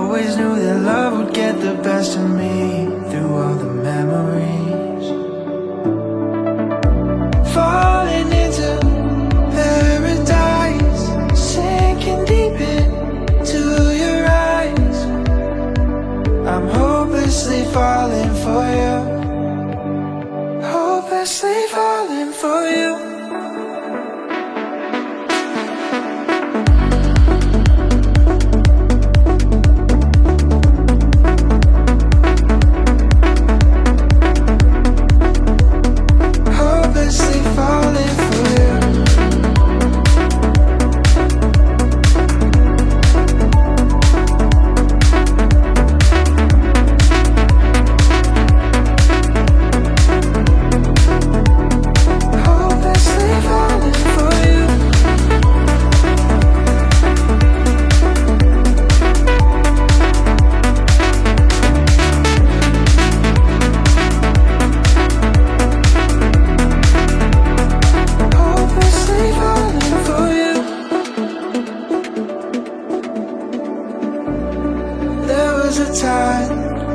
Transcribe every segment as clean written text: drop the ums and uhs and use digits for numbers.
always knew that love would get the best of me through all the memories. Falling into paradise, sinking deep into your eyes. I'm hopelessly falling for you, hopelessly falling for you.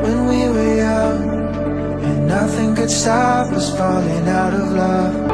When we were young and nothing could stop us falling out of love.